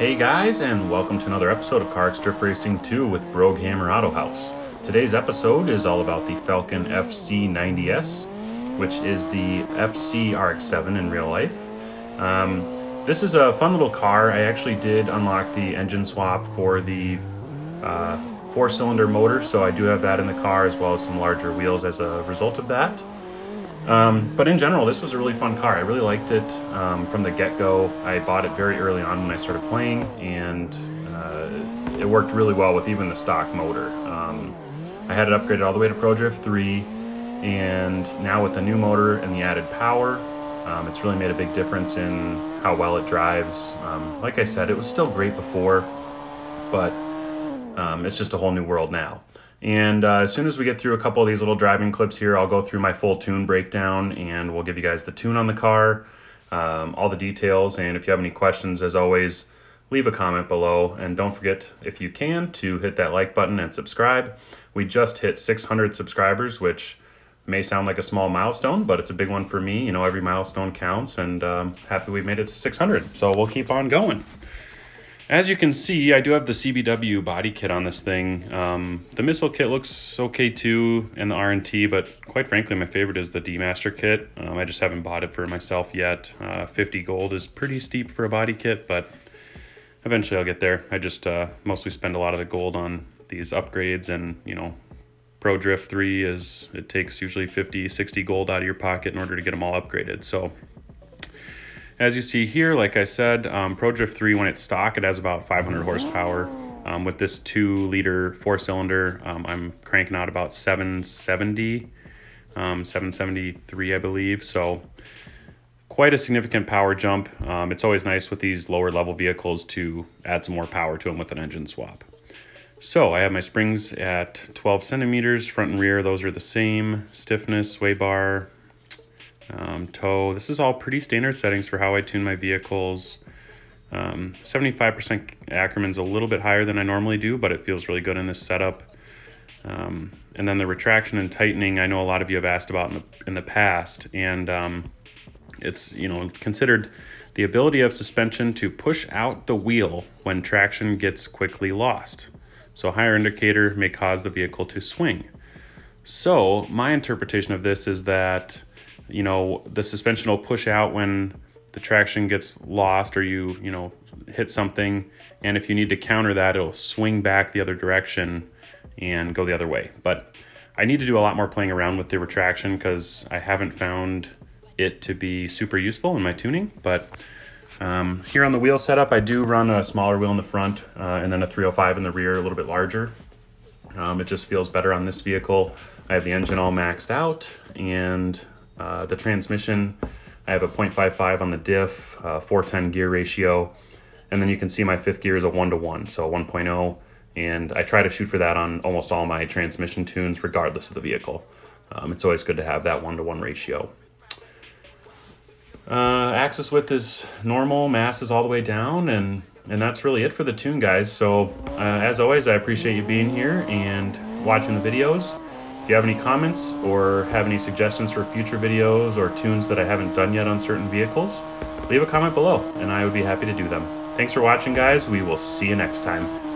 Hey guys, and welcome to another episode of CarX Drift Racing 2 with Brogue Hammer Auto House. Today's episode is all about the Falcon FC-90s, which is the FC RX7 in real life. This is a fun little car. I actually did unlock the engine swap for the 4-cylinder motor, so I do have that in the car as well as some larger wheels as a result of that. But in general, this was a really fun car. I really liked it from the get-go. I bought it very early on when I started playing, and it worked really well with even the stock motor. I had it upgraded all the way to Pro Drift 3, and now with the new motor and the added power, it's really made a big difference in how well it drives. Like I said, it was still great before, but it's just a whole new world now. And as soon as we get through a couple of these little driving clips here, I'll go through my full tune breakdown and we'll give you guys the tune on the car, all the details. And if you have any questions, as always, leave a comment below. And don't forget, if you can, to hit that like button and subscribe. We just hit 600 subscribers, which may sound like a small milestone, but it's a big one for me. You know, every milestone counts, and happy we made it to 600. So we'll keep on going. As you can see, I do have the CBW body kit on this thing. The missile kit looks okay too, and the R&T, but quite frankly, my favorite is the D-Master kit. I just haven't bought it for myself yet. 50 gold is pretty steep for a body kit, but eventually I'll get there. I just mostly spend a lot of the gold on these upgrades, and you know, Pro Drift 3 it takes usually 50, 60 gold out of your pocket in order to get them all upgraded. So as you see here, like I said, Pro Drift 3, when it's stock, it has about 500 horsepower. With this 2-liter 4-cylinder, I'm cranking out about 770, 773, I believe. So quite a significant power jump. It's always nice with these lower level vehicles to add some more power to them with an engine swap. So I have my springs at 12 centimeters, front and rear. Those are the same. Stiffness, sway bar, toe. This is all pretty standard settings for how I tune my vehicles. 75% Ackerman's a little bit higher than I normally do, but it feels really good in this setup. And then the retraction and tightening, I know a lot of you have asked about in the past, and it's, you know, considered the ability of suspension to push out the wheel when traction gets quickly lost. So a higher indicator may cause the vehicle to swing. So my interpretation of this is that, you know, the suspension will push out when the traction gets lost or you know, hit something. And if you need to counter that, it'll swing back the other direction and go the other way. But I need to do a lot more playing around with the retraction because I haven't found it to be super useful in my tuning. But here on the wheel setup, I do run a smaller wheel in the front and then a 305 in the rear, a little bit larger. It just feels better on this vehicle. I have the engine all maxed out, and the transmission, I have a 0.55 on the diff, 410 gear ratio, and then you can see my fifth gear is a 1-to-1, so 1.0, and I try to shoot for that on almost all my transmission tunes regardless of the vehicle. It's always good to have that 1-to-1 ratio. Axis width is normal, mass is all the way down, and that's really it for the tune, guys. So as always, I appreciate you being here and watching the videos. If you have any comments or have any suggestions for future videos or tunes that I haven't done yet on certain vehicles, leave a comment below and I would be happy to do them. Thanks for watching, guys. We will see you next time.